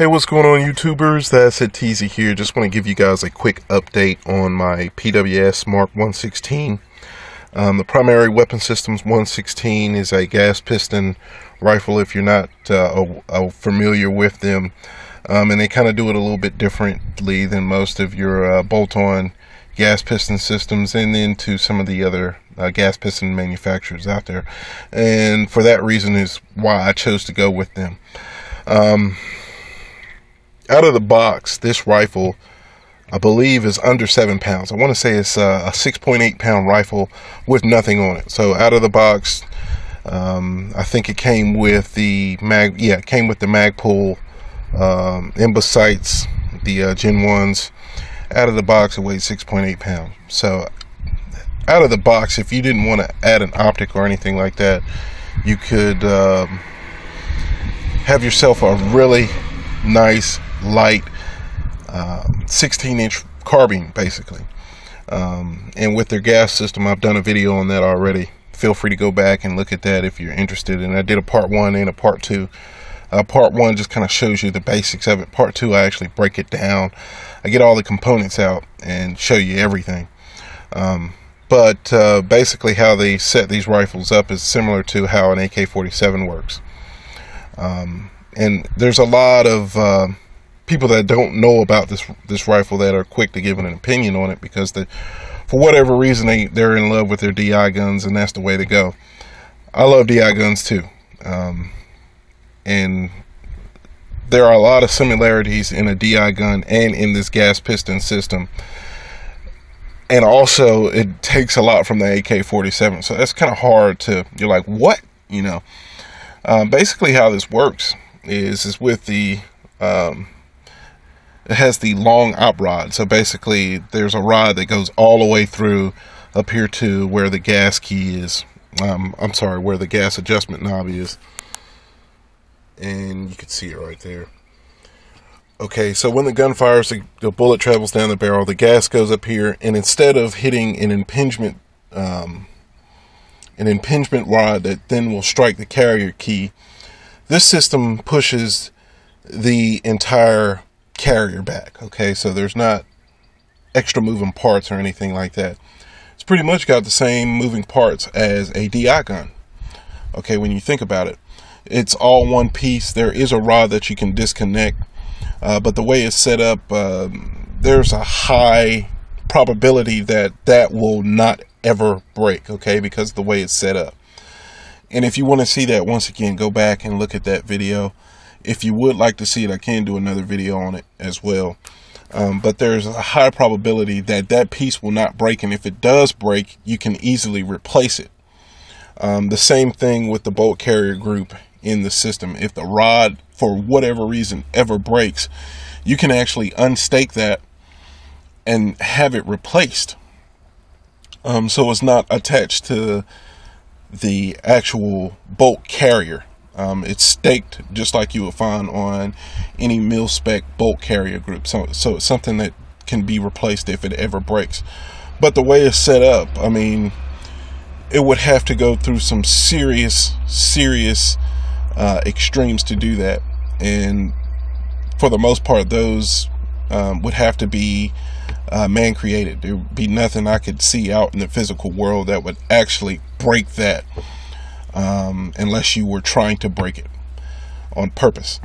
Hey, what's going on, YouTubers? That's it, Teasy here. Just want to give you guys a quick update on my PWS Mark 116. The primary weapon system's 116 is a gas piston rifle, if you're not familiar with them. And they kind of do it a little bit differently than most of your bolt-on gas piston systems and into some of the other gas piston manufacturers out there. And for that reason is why I chose to go with them. Out of the box, this rifle, I believe, is under 7 pounds. I want to say it's a 6.8 pound rifle with nothing on it. So out of the box, I think it came with the mag. Yeah, it came with the Magpul Imbus sights, the Gen 1s. Out of the box, it weighed 6.8 pounds. So out of the box, if you didn't want to add an optic or anything like that, you could have yourself a really nice, light 16-inch carbine, basically. And with their gas system, I've done a video on that already. Feel free to go back and look at that if you're interested. And I did a part 1 and a part 2. Part 1 just kind of shows you the basics of it. Part 2, I actually break it down. I get all the components out and show you everything. But basically how they set these rifles up is similar to how an AK-47 works. And there's a lot of people that don't know about this rifle that are quick to give an opinion on it because for whatever reason they're in love with their DI guns, and that's the way to go. I love DI guns too, and there are a lot of similarities in a DI gun and in this gas piston system, and also it takes a lot from the AK-47, so that's kind of hard to, you're like, what, you know. Basically how this works is with the it has the long op rod. So basically there's a rod that goes all the way through up here to where the gas key is. I'm sorry, where the gas adjustment knob is, and you can see it right there. Okay, so when the gun fires, the bullet travels down the barrel, the gas goes up here, and instead of hitting an impingement rod that then will strike the carrier key, this system pushes the entire carrier back. Okay, so there's not extra moving parts or anything like that. It's pretty much got the same moving parts as a DI gun. Okay, when you think about it, it's all one piece. There is a rod that you can disconnect, but the way it's set up, there's a high probability that will not ever break, okay, because of the way it's set up. And if you want to see that, once again, go back and look at that video. If you would like to see it, I can do another video on it as well. But there's a high probability that that piece will not break, and if it does break, you can easily replace it. The same thing with the bolt carrier group in the system. If the rod, for whatever reason, ever breaks, you can actually unstake that and have it replaced. So it's not attached to the actual bolt carrier. It's staked just like you would find on any mil-spec bolt carrier group. So it's something that can be replaced if it ever breaks. But the way it's set up, I mean, it would have to go through some serious extremes to do that. And for the most part, those would have to be man created. There would be nothing I could see out in the physical world that would actually break that, unless you were trying to break it on purpose.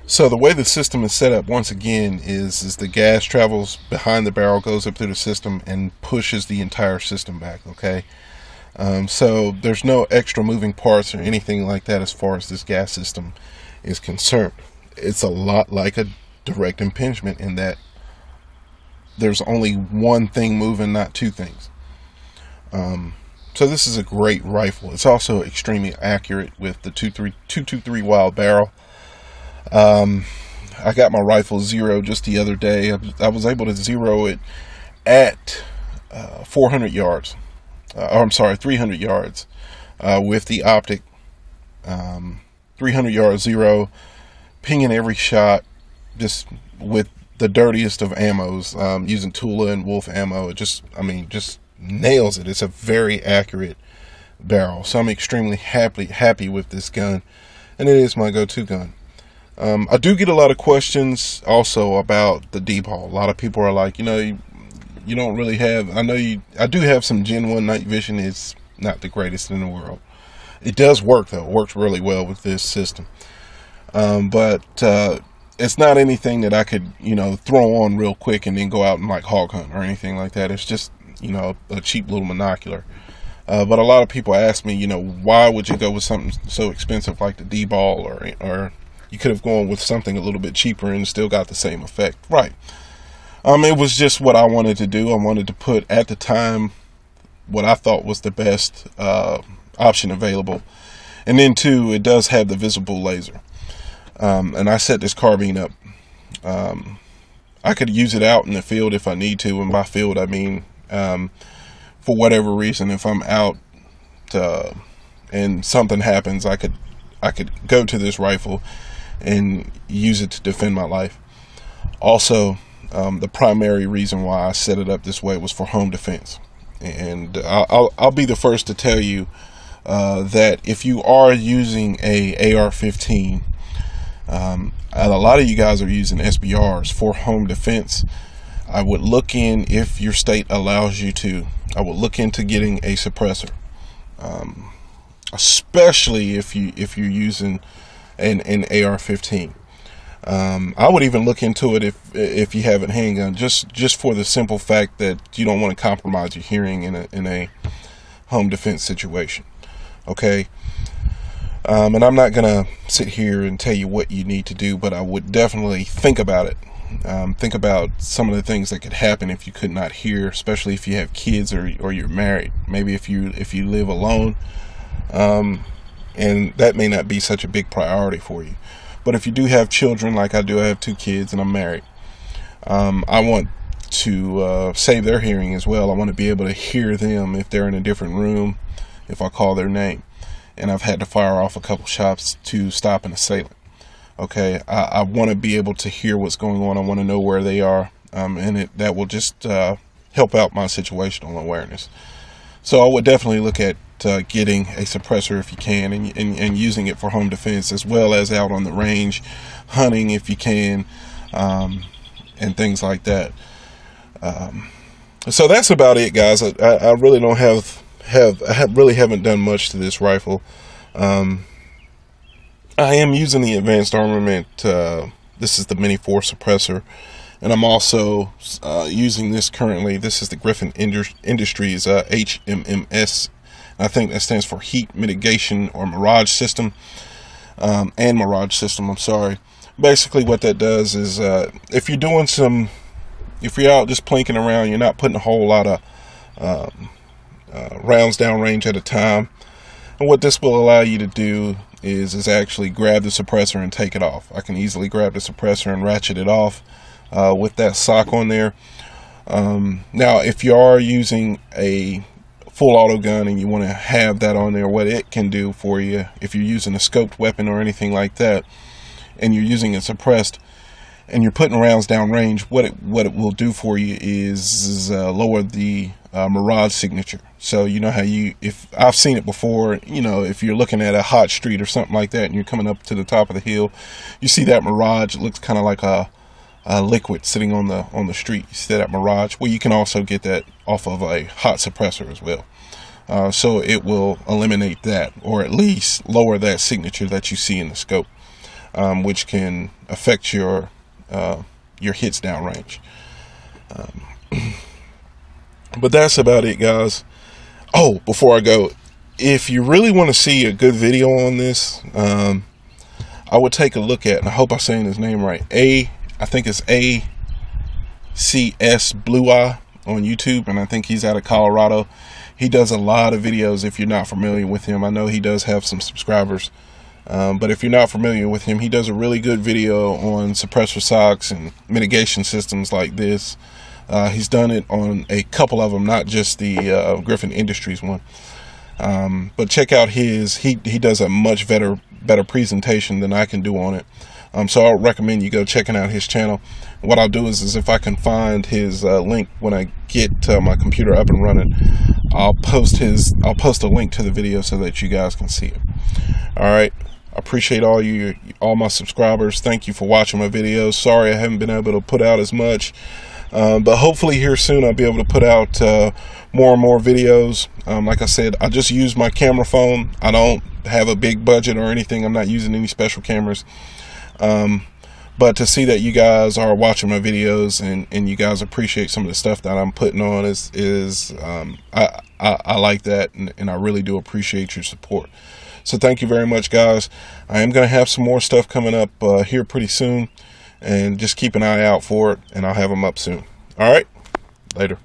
So the way the system is set up, once again, is the gas travels behind the barrel, goes up through the system, and pushes the entire system back. Okay, so there's no extra moving parts or anything like that as far as this gas system is concerned. It's a lot like a direct impingement in that there's only one thing moving, not two things. So this is a great rifle. It's also extremely accurate with the 223 Wild Barrel. I got my rifle zeroed just the other day. I was able to zero it at 400 yards. I'm sorry, 300 yards with the optic. 300 yard zero, pinging every shot, just with the dirtiest of ammos, using Tula and Wolf ammo. It just, I mean, just nails it. It's a very accurate barrel. So I'm extremely happy with this gun, and it is my go-to gun. I do get a lot of questions also about the D-ball. A lot of people are like, you don't really have, I do have some Gen 1 night vision. It's not the greatest in the world. It does work though. It works really well with this system. But it's not anything that I could, throw on real quick and then go out and like hog hunt or anything like that. It's just, a cheap little monocular. But a lot of people ask me, why would you go with something so expensive like the D-ball, or you could have gone with something a little bit cheaper and still got the same effect. Right. It was just what I wanted to do. I wanted to put, at the time, what I thought was the best option available. And then too, it does have the visible laser. And I set this carbine up. I could use it out in the field if I need to, and by field I mean for whatever reason, if I'm out and something happens, I could go to this rifle and use it to defend my life. Also, the primary reason why I set it up this way was for home defense. And I'll be the first to tell you that if you are using a AR-15, and a lot of you guys are using SBRs for home defense, I would look in, if your state allows you to, I would look into getting a suppressor, especially if you're using an AR-15. I would even look into it if you have a handgun, just for the simple fact that you don't want to compromise your hearing in a home defense situation. Okay. And I'm not gonna sit here and tell you what you need to do, but I would definitely think about it. Think about some of the things that could happen if you could not hear, especially if you have kids or you're married. Maybe if you live alone, and that may not be such a big priority for you. But if you do have children, like I do, I have 2 kids and I'm married. I want to save their hearing as well. I want to be able to hear them if they're in a different room, if I call their name. And I've had to fire off a couple shots to stop an assailant. Okay, I want to be able to hear what's going on. I want to know where they are, and that will just help out my situational awareness. So I would definitely look at getting a suppressor if you can, and using it for home defense, as well as out on the range, hunting if you can, and things like that. So that's about it, guys. I really don't really haven't done much to this rifle. I am using the advanced armament. This is the Mini 4 suppressor, and I'm also using this currently. This is the Griffin Industries HMMS. I think that stands for Heat Mitigation or Mirage System, and Mirage System. I'm sorry. Basically, what that does is, if you're out just plinking around, you're not putting a whole lot of rounds downrange at a time. And what this will allow you to do is actually grab the suppressor and take it off. I can easily grab the suppressor and ratchet it off with that sock on there. Now, if you are using a full auto gun and you want to have that on there, what it can do for you, if you're using a scoped weapon or anything like that, and you're using it suppressed, and you're putting rounds down range, what it will do for you is lower the Mirage signature. So you know how if I've seen it before, if you're looking at a hot street or something like that and you're coming up to the top of the hill, you see that Mirage. It looks kind of like a liquid sitting on the street. You see that Mirage? Well, you can also get that off of a hot suppressor as well. So it will eliminate that, or at least lower that signature that you see in the scope, which can affect your hits downrange. But that's about it, guys. Oh, before I go, if you really want to see a good video on this, I would take a look at, and I hope I'm saying his name right, I think it's ACS Blue Eye on YouTube, and I think he's out of Colorado. He does a lot of videos. If you're not familiar with him, I know he does have some subscribers. But if you're not familiar with him, he does a really good video on suppressor socks and mitigation systems like this. He's done it on a couple of them, not just the Griffin Industries one. But check out his. He does a much better presentation than I can do on it. So I recommend you go checking out his channel. What I'll do is if I can find his link when I get my computer up and running, I'll post a link to the video so that you guys can see it. All right, I appreciate all my subscribers. Thank you for watching my videos. Sorry I haven't been able to put out as much, but hopefully here soon I'll be able to put out more and more videos. Like I said, I just use my camera phone. I don't have a big budget or anything. I'm not using any special cameras. But to see that you guys are watching my videos and you guys appreciate some of the stuff that I'm putting on I like that, and I really do appreciate your support. So thank you very much, guys. I am going to have some more stuff coming up here pretty soon, and just keep an eye out for it, and I'll have them up soon. All right, later.